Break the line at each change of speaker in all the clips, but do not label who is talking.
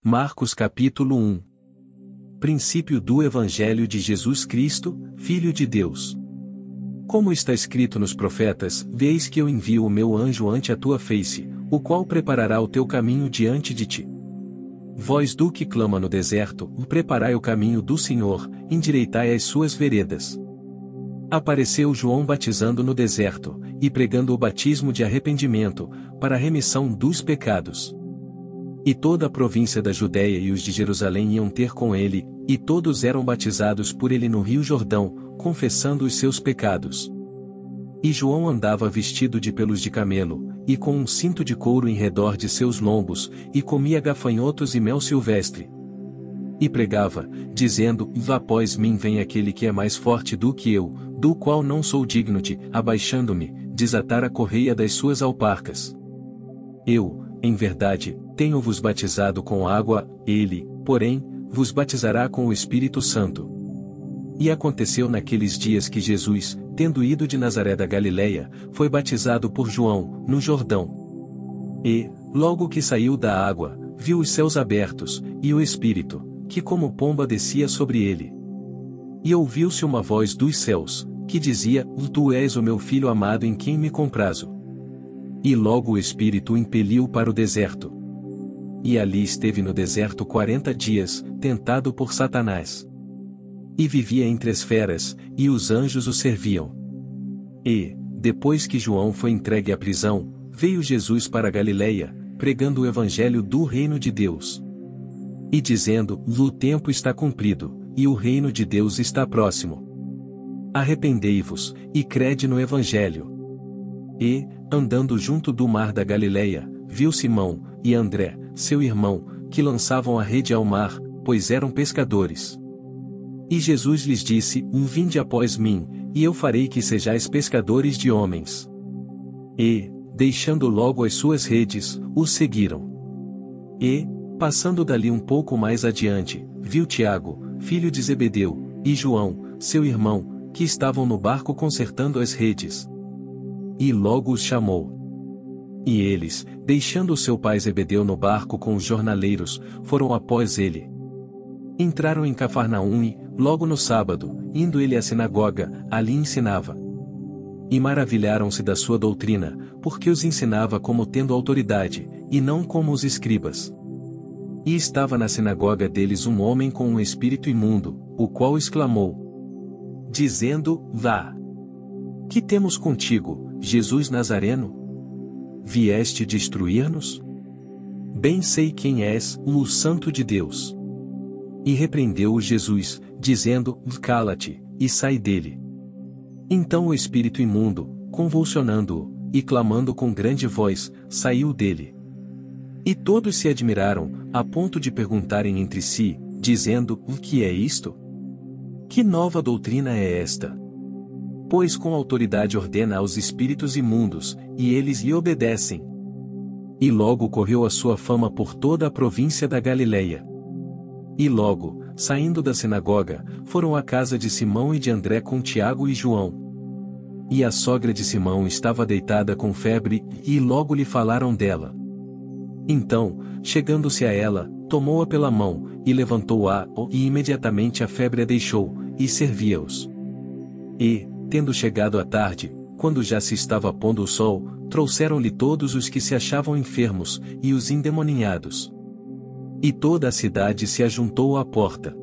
Marcos capítulo 1. Princípio do Evangelho de Jesus Cristo, Filho de Deus. Como está escrito nos profetas, eis que eu envio o meu anjo ante a tua face, o qual preparará o teu caminho diante de ti. Voz do que clama no deserto, preparai o caminho do Senhor, endireitai as suas veredas. Apareceu João batizando no deserto, e pregando o batismo de arrependimento, para a remissão dos pecados. E toda a província da Judéia e os de Jerusalém iam ter com ele, e todos eram batizados por ele no rio Jordão, confessando os seus pecados. E João andava vestido de pelos de camelo, e com um cinto de couro em redor de seus lombos, e comia gafanhotos e mel silvestre. E pregava, dizendo: após mim vem aquele que é mais forte do que eu, do qual não sou digno de, abaixando-me, desatar a correia das suas alparcas. Eu, em verdade, tenho-vos batizado com água, ele, porém, vos batizará com o Espírito Santo. E aconteceu naqueles dias que Jesus, tendo ido de Nazaré da Galileia, foi batizado por João, no Jordão. E, logo que saiu da água, viu os céus abertos, e o Espírito, que como pomba descia sobre ele. E ouviu-se uma voz dos céus, que dizia: Tu és o meu Filho amado em quem me comprazo. E logo o Espírito o impeliu para o deserto. E ali esteve no deserto 40 dias, tentado por Satanás. E vivia entre as feras, e os anjos o serviam. E, depois que João foi entregue à prisão, veio Jesus para a Galileia, pregando o evangelho do reino de Deus. E dizendo: o tempo está cumprido, e o reino de Deus está próximo. Arrependei-vos, e crede no evangelho. E, andando junto do mar da Galileia, viu Simão e André, seu irmão, que lançavam a rede ao mar, pois eram pescadores. E Jesus lhes disse: vinde após mim, e eu farei que sejais pescadores de homens. E, deixando logo as suas redes, os seguiram. E, passando dali um pouco mais adiante, viu Tiago, filho de Zebedeu, e João, seu irmão, que estavam no barco consertando as redes. E logo os chamou. E eles, deixando seu pai Zebedeu no barco com os jornaleiros, foram após ele. Entraram em Cafarnaum e, logo no sábado, indo ele à sinagoga, ali ensinava. E maravilharam-se da sua doutrina, porque os ensinava como tendo autoridade, e não como os escribas. E estava na sinagoga deles um homem com um espírito imundo, o qual exclamou, dizendo: vá! Que temos contigo, Jesus Nazareno? Vieste destruir-nos? Bem sei quem és, o Santo de Deus. E repreendeu-o Jesus, dizendo: cala-te, e sai dele. Então o espírito imundo, convulsionando-o, e clamando com grande voz, saiu dele. E todos se admiraram, a ponto de perguntarem entre si, dizendo: o que é isto? Que nova doutrina é esta? Pois com autoridade ordena aos espíritos imundos, e eles lhe obedecem. E logo correu a sua fama por toda a província da Galileia. E logo, saindo da sinagoga, foram à casa de Simão e de André com Tiago e João. E a sogra de Simão estava deitada com febre, e logo lhe falaram dela. Então, chegando-se a ela, tomou-a pela mão, e levantou-a, e imediatamente a febre a deixou, e servia-os. E, tendo chegado a tarde, quando já se estava pondo o sol, trouxeram-lhe todos os que se achavam enfermos, e os endemoninhados. E toda a cidade se ajuntou à porta.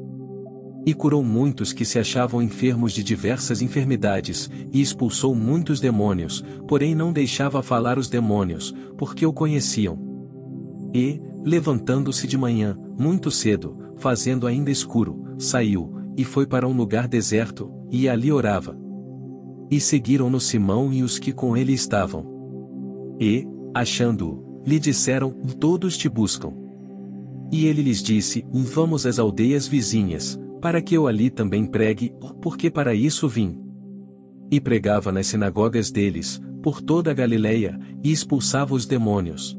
E curou muitos que se achavam enfermos de diversas enfermidades, e expulsou muitos demônios, porém não deixava falar os demônios, porque o conheciam. E, levantando-se de manhã, muito cedo, fazendo ainda escuro, saiu, e foi para um lugar deserto, e ali orava. E seguiram-no Simão e os que com ele estavam. E, achando-o, lhe disseram: todos te buscam. E ele lhes disse: vamos às aldeias vizinhas, para que eu ali também pregue, porque para isso vim. E pregava nas sinagogas deles, por toda a Galileia, e expulsava os demônios.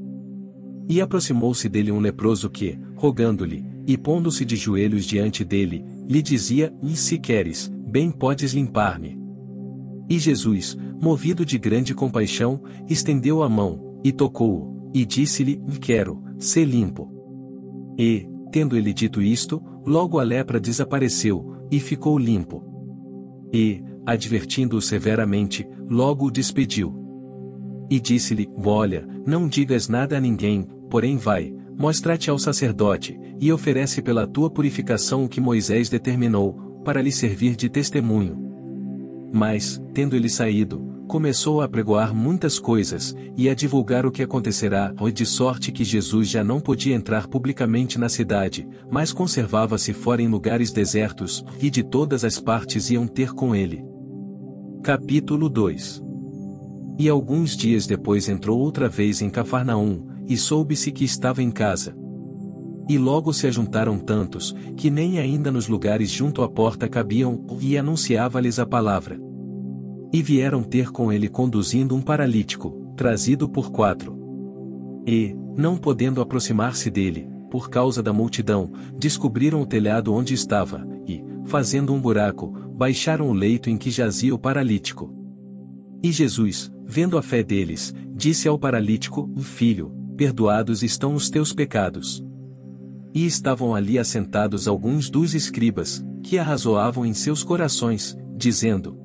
E aproximou-se dele um leproso que, rogando-lhe, e pondo-se de joelhos diante dele, lhe dizia: se queres, bem podes limpar-me. E Jesus, movido de grande compaixão, estendeu a mão, e tocou-o, e disse-lhe: quero, sê limpo. E, tendo ele dito isto, logo a lepra desapareceu, e ficou limpo. E, advertindo-o severamente, logo o despediu. E disse-lhe: Olha, não digas nada a ninguém, porém vai, mostra-te ao sacerdote, e oferece pela tua purificação o que Moisés determinou, para lhe servir de testemunho. Mas, tendo ele saído, começou a apregoar muitas coisas, e a divulgar o que acontecerá, de sorte que Jesus já não podia entrar publicamente na cidade, mas conservava-se fora em lugares desertos, e de todas as partes iam ter com ele. Capítulo 2. E alguns dias depois entrou outra vez em Cafarnaum, e soube-se que estava em casa. E logo se ajuntaram tantos, que nem ainda nos lugares junto à porta cabiam, e anunciava-lhes a palavra. E vieram ter com ele conduzindo um paralítico, trazido por 4. E, não podendo aproximar-se dele, por causa da multidão, descobriram o telhado onde estava, e, fazendo um buraco, baixaram o leito em que jazia o paralítico. E Jesus, vendo a fé deles, disse ao paralítico: Filho, perdoados estão os teus pecados. E estavam ali assentados alguns dos escribas, que arrazoavam em seus corações, dizendo: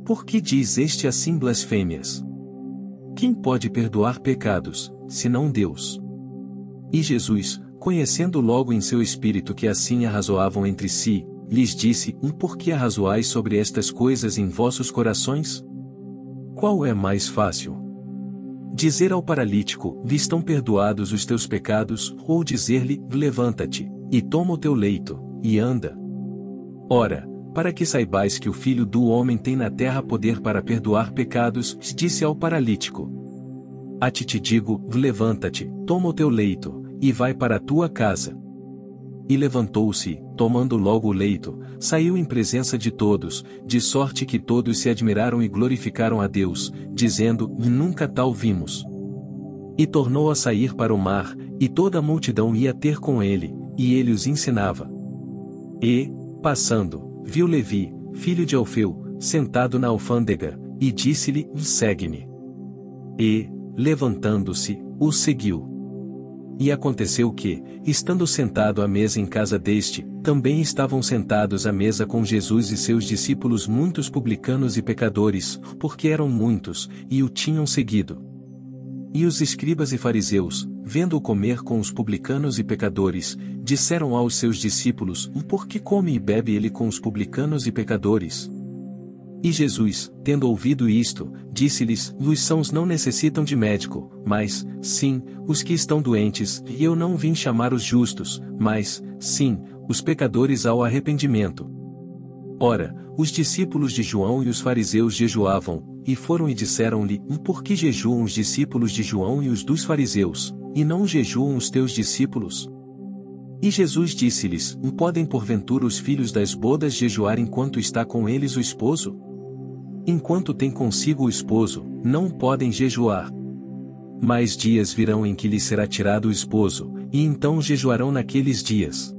Por que diz este assim blasfêmias? Quem pode perdoar pecados, senão Deus? E Jesus, conhecendo logo em seu espírito que assim arrazoavam entre si, lhes disse: Por que arrazoais sobre estas coisas em vossos corações? Qual é mais fácil? Dizer ao paralítico: Lhe estão perdoados os teus pecados, ou dizer-lhe: Levanta-te, e toma o teu leito, e anda? Ora, para que saibais que o Filho do Homem tem na terra poder para perdoar pecados, disse ao paralítico: A ti te digo: Levanta-te, toma o teu leito, e vai para a tua casa. E levantou-se, tomando logo o leito, saiu em presença de todos, de sorte que todos se admiraram e glorificaram a Deus, dizendo: Nunca tal vimos. E tornou a sair para o mar, e toda a multidão ia ter com ele, e ele os ensinava. E, passando, viu Levi, filho de Alfeu, sentado na alfândega, e disse-lhe: Segue-me. E, levantando-se, o seguiu. E aconteceu que, estando sentado à mesa em casa deste, também estavam sentados à mesa com Jesus e seus discípulos muitos publicanos e pecadores, porque eram muitos, e o tinham seguido. E os escribas e fariseus, vendo-o comer com os publicanos e pecadores, disseram aos seus discípulos: Por que come e bebe ele com os publicanos e pecadores? E Jesus, tendo ouvido isto, disse-lhes: Os sãos não necessitam de médico, mas, sim, os que estão doentes, e eu não vim chamar os justos, mas, sim, os pecadores ao arrependimento. Ora, os discípulos de João e os fariseus jejuavam, e foram e disseram-lhe: Por que jejuam os discípulos de João e os dos fariseus, e não jejuam os teus discípulos? E Jesus disse-lhes: Podem porventura os filhos das bodas jejuar enquanto está com eles o esposo? Enquanto tem consigo o esposo, não podem jejuar. Mas dias virão em que lhes será tirado o esposo, e então jejuarão naqueles dias.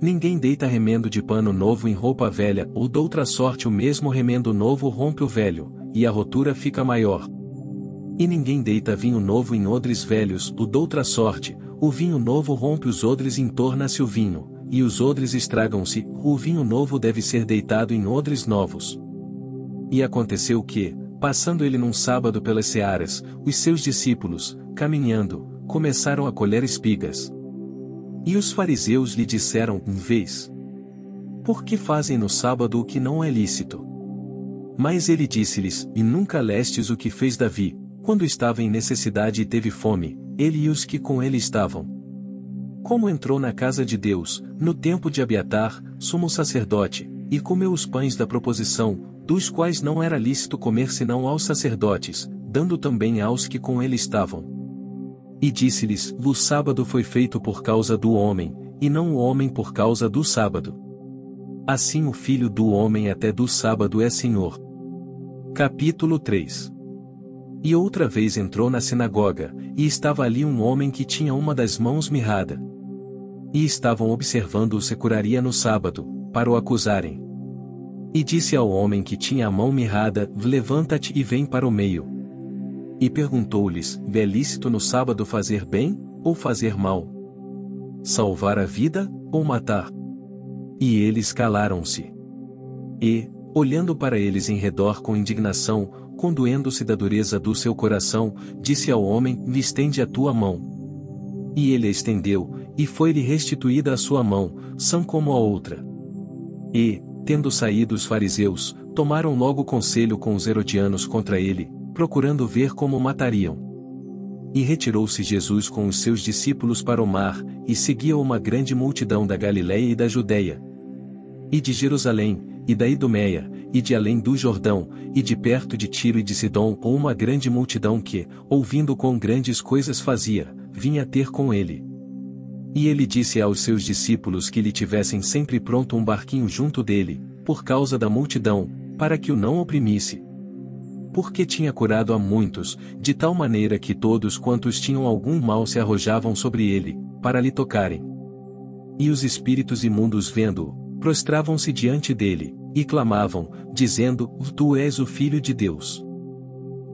Ninguém deita remendo de pano novo em roupa velha, ou doutra sorte o mesmo remendo novo rompe o velho, e a rotura fica maior. E ninguém deita vinho novo em odres velhos, ou doutra sorte, o vinho novo rompe os odres e entorna-se o vinho, e os odres estragam-se, o vinho novo deve ser deitado em odres novos. E aconteceu que, passando ele num sábado pelas searas, os seus discípulos, caminhando, começaram a colher espigas. E os fariseus lhe disseram: Vês? Por que fazem no sábado o que não é lícito? Mas ele disse-lhes: E nunca lestes o que fez Davi, quando estava em necessidade e teve fome, ele e os que com ele estavam? Como entrou na casa de Deus, no tempo de Abiatar, sumo sacerdote, e comeu os pães da proposição, dos quais não era lícito comer senão aos sacerdotes, dando também aos que com ele estavam. E disse-lhes: O sábado foi feito por causa do homem, e não o homem por causa do sábado. Assim o Filho do Homem até do sábado é Senhor. Capítulo 3. E outra vez entrou na sinagoga, e estava ali um homem que tinha uma das mãos mirrada. E estavam observando-o se curaria no sábado, para o acusarem. E disse ao homem que tinha a mão mirrada: Levanta-te e vem para o meio. E perguntou-lhes: É lícito no sábado fazer bem, ou fazer mal? salvar a vida, ou matar? E eles calaram-se. E, olhando para eles em redor com indignação, condoendo-se da dureza do seu coração, disse ao homem: lhe estende a tua mão. E ele a estendeu, e foi-lhe restituída a sua mão, sã como a outra. E, tendo saído os fariseus, tomaram logo conselho com os herodianos contra ele, procurando ver como o matariam. E retirou-se Jesus com os seus discípulos para o mar, e seguia-o uma grande multidão da Galiléia e da Judéia, e de Jerusalém, e da Idumeia, e de além do Jordão, e de perto de Tiro e de Sidom, ou uma grande multidão que, ouvindo quão grandes coisas fazia, vinha ter com ele. E ele disse aos seus discípulos que lhe tivessem sempre pronto um barquinho junto dele, por causa da multidão, para que o não oprimisse. Porque tinha curado a muitos, de tal maneira que todos quantos tinham algum mal se arrojavam sobre ele, para lhe tocarem. E os espíritos imundos vendo-o, prostravam-se diante dele, e clamavam, dizendo: Tu és o Filho de Deus.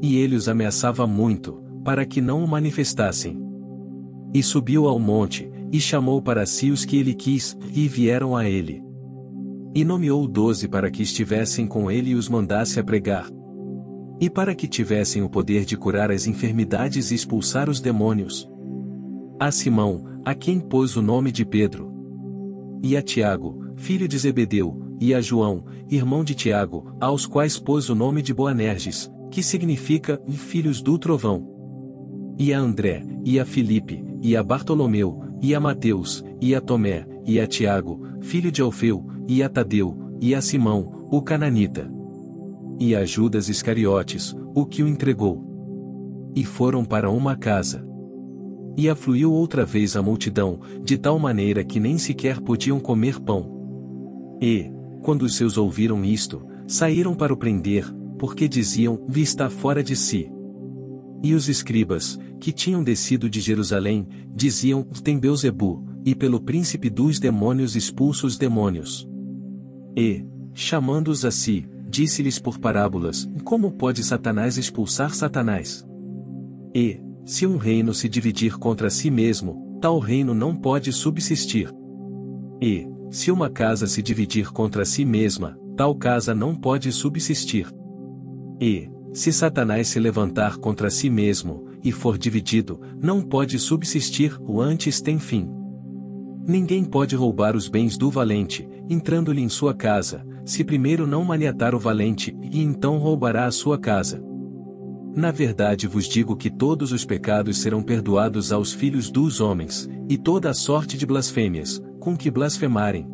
E ele os ameaçava muito, para que não o manifestassem. E subiu ao monte, e chamou para si os que ele quis, e vieram a ele. E nomeou 12 para que estivessem com ele e os mandasse a pregar. E para que tivessem o poder de curar as enfermidades e expulsar os demônios. A Simão, a quem pôs o nome de Pedro. E a Tiago, filho de Zebedeu, e a João, irmão de Tiago, aos quais pôs o nome de Boanerges, que significa filhos do trovão. E a André, e a Filipe, e a Bartolomeu, e a Mateus, e a Tomé, e a Tiago, filho de Alfeu, e a Tadeu, e a Simão, o cananita. E a Judas Iscariotes, o que o entregou. E foram para uma casa. E afluiu outra vez a multidão, de tal maneira que nem sequer podiam comer pão. E, quando os seus ouviram isto, saíram para o prender, porque diziam: está fora de si. E os escribas, que tinham descido de Jerusalém, diziam: tem Beelzebu, e pelo príncipe dos demônios expulsa os demônios. E, chamando-os a si, disse-lhes por parábolas: como pode Satanás expulsar Satanás? E, se um reino se dividir contra si mesmo, tal reino não pode subsistir. E, se uma casa se dividir contra si mesma, tal casa não pode subsistir. E, se Satanás se levantar contra si mesmo, e for dividido, não pode subsistir, o antes tem fim. Ninguém pode roubar os bens do valente, entrando-lhe em sua casa, se primeiro não maniatar o valente, e então roubará a sua casa. Na verdade vos digo que todos os pecados serão perdoados aos filhos dos homens, e toda a sorte de blasfêmias, com que blasfemarem.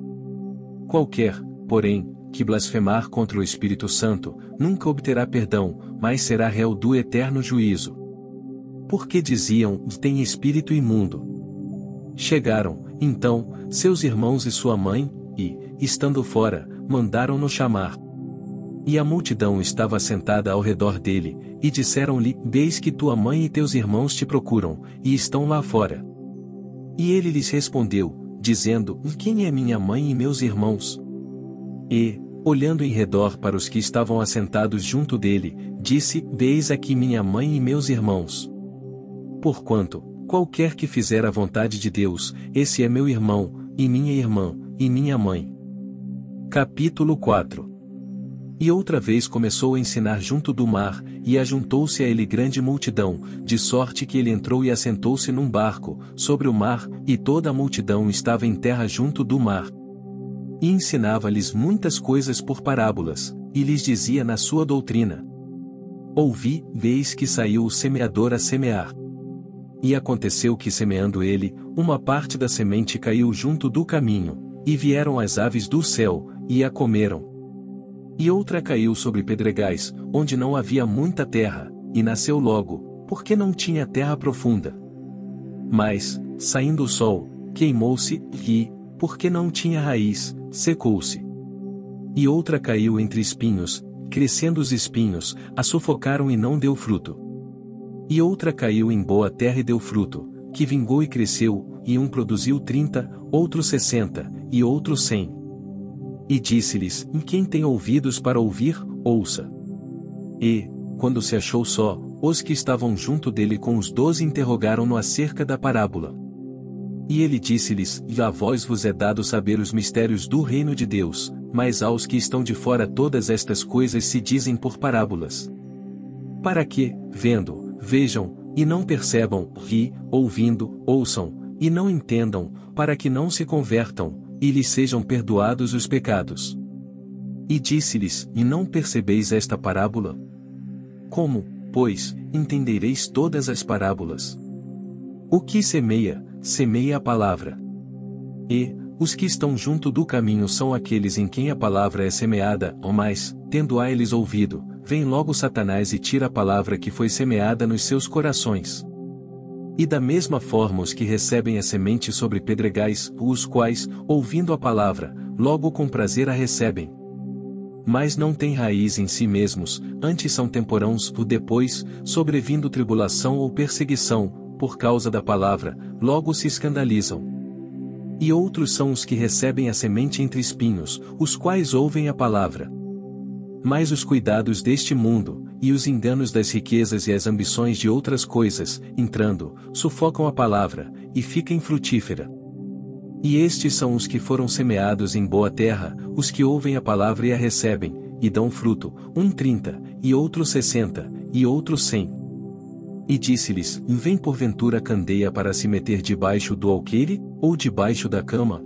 Qualquer, porém, que blasfemar contra o Espírito Santo, nunca obterá perdão, mas será réu do eterno juízo. Porque diziam: tem espírito imundo. Chegaram, então, seus irmãos e sua mãe, e, estando fora, mandaram-no chamar. E a multidão estava sentada ao redor dele, e disseram-lhe: eis que tua mãe e teus irmãos te procuram, e estão lá fora. E ele lhes respondeu, dizendo: quem é minha mãe e meus irmãos? E, olhando em redor para os que estavam assentados junto dele, disse: eis aqui minha mãe e meus irmãos. Porquanto, qualquer que fizer a vontade de Deus, esse é meu irmão, e minha irmã, e minha mãe. Capítulo 4. E outra vez começou a ensinar junto do mar, e ajuntou-se a ele grande multidão, de sorte que ele entrou e assentou-se num barco, sobre o mar, e toda a multidão estava em terra junto do mar. E ensinava-lhes muitas coisas por parábolas, e lhes dizia na sua doutrina: ouvi, eis que saiu o semeador a semear. E aconteceu que semeando ele, uma parte da semente caiu junto do caminho, e vieram as aves do céu, e a comeram. E outra caiu sobre pedregais, onde não havia muita terra, e nasceu logo, porque não tinha terra profunda. Mas, saindo o sol, queimou-se, e, porque não tinha raiz, secou-se. E outra caiu entre espinhos, crescendo os espinhos, a sufocaram e não deu fruto. E outra caiu em boa terra e deu fruto, que vingou e cresceu, e um produziu 30, outro 60, e outro 100. E disse-lhes: quem tem ouvidos para ouvir, ouça. E, quando se achou só, os que estavam junto dele com os 12 interrogaram-no acerca da parábola. E ele disse-lhes: E a vós vos é dado saber os mistérios do reino de Deus, mas aos que estão de fora todas estas coisas se dizem por parábolas. Para que, vendo, vejam, e não percebam, e, ouvindo, ouçam, e não entendam, para que não se convertam, e lhes sejam perdoados os pecados. E disse-lhes: E não percebeis esta parábola? Como, pois, entendereis todas as parábolas? O que semeia, semeia a palavra. E, os que estão junto do caminho são aqueles em quem a palavra é semeada, ou mais, tendo a eles ouvido, vem logo Satanás e tira a palavra que foi semeada nos seus corações. E da mesma forma os que recebem a semente sobre pedregais, os quais, ouvindo a palavra, logo com prazer a recebem. Mas não têm raiz em si mesmos, antes são temporãos, ou depois, sobrevindo tribulação ou perseguição, por causa da palavra, logo se escandalizam. E outros são os que recebem a semente entre espinhos, os quais ouvem a palavra. Mas os cuidados deste mundo, e os enganos das riquezas e as ambições de outras coisas, entrando, sufocam a palavra, e fica infrutífera. E estes são os que foram semeados em boa terra, os que ouvem a palavra e a recebem, e dão fruto, 30, e outro 60, e outro 100. E disse-lhes: Vem porventura candeia para se meter debaixo do alqueire, ou debaixo da cama?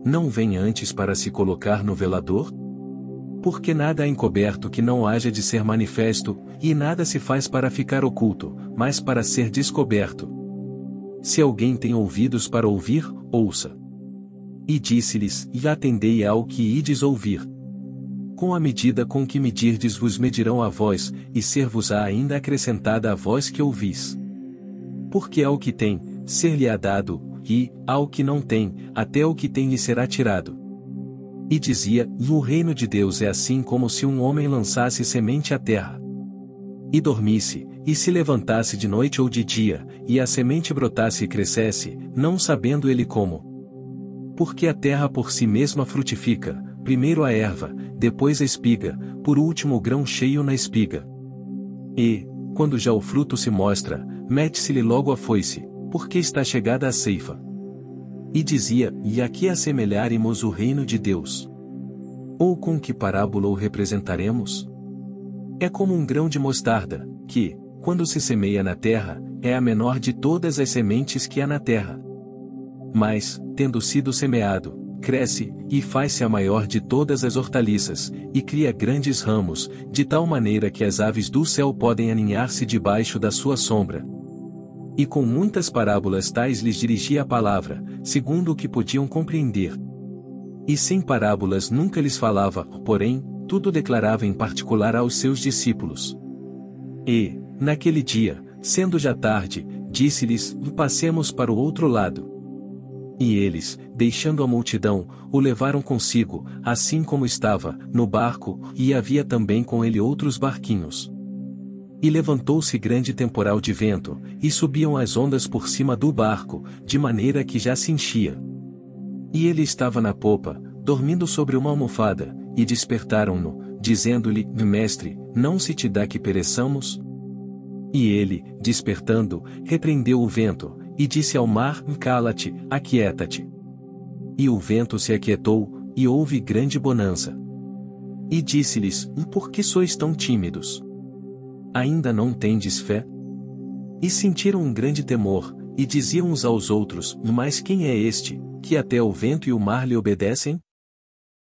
Não vem antes para se colocar no velador? Porque nada há encoberto que não haja de ser manifesto, e nada se faz para ficar oculto, mas para ser descoberto. Se alguém tem ouvidos para ouvir, ouça. E disse-lhes: E atendei ao que ides ouvir. Com a medida com que medirdes vos medirão a vós, e ser-vos-á ainda acrescentada a vós que ouvis. Porque ao que tem, ser-lhe-á dado, e, ao que não tem, até o que tem lhe será tirado. E dizia: E o reino de Deus é assim como se um homem lançasse semente à terra. E dormisse, e se levantasse de noite ou de dia, e a semente brotasse e crescesse, não sabendo ele como. Porque a terra por si mesma frutifica, primeiro a erva, depois a espiga, por último o grão cheio na espiga. E, quando já o fruto se mostra, mete-se-lhe logo a foice, porque está chegada a ceifa. E dizia: E a que assemelharemos o reino de Deus? Ou com que parábola o representaremos? É como um grão de mostarda, que, quando se semeia na terra, é a menor de todas as sementes que há na terra. Mas, tendo sido semeado, cresce, e faz-se a maior de todas as hortaliças, e cria grandes ramos, de tal maneira que as aves do céu podem aninhar-se debaixo da sua sombra. E com muitas parábolas tais lhes dirigia a palavra, segundo o que podiam compreender. E sem parábolas nunca lhes falava, porém, tudo declarava em particular aos seus discípulos. E, naquele dia, sendo já tarde, disse-lhes: Passemos para o outro lado. E eles, deixando a multidão, o levaram consigo, assim como estava, no barco, e havia também com ele outros barquinhos. E levantou-se grande temporal de vento, e subiam as ondas por cima do barco, de maneira que já se enchia. E ele estava na popa, dormindo sobre uma almofada, e despertaram-no, dizendo-lhe: Mestre, não se te dá que pereçamos? E ele, despertando, repreendeu o vento, e disse ao mar: Cala-te, aquieta-te. E o vento se aquietou, e houve grande bonança. E disse-lhes: Por que sois tão tímidos? Ainda não tendes fé? E sentiram um grande temor, e diziam uns aos outros: Mas quem é este, que até o vento e o mar lhe obedecem?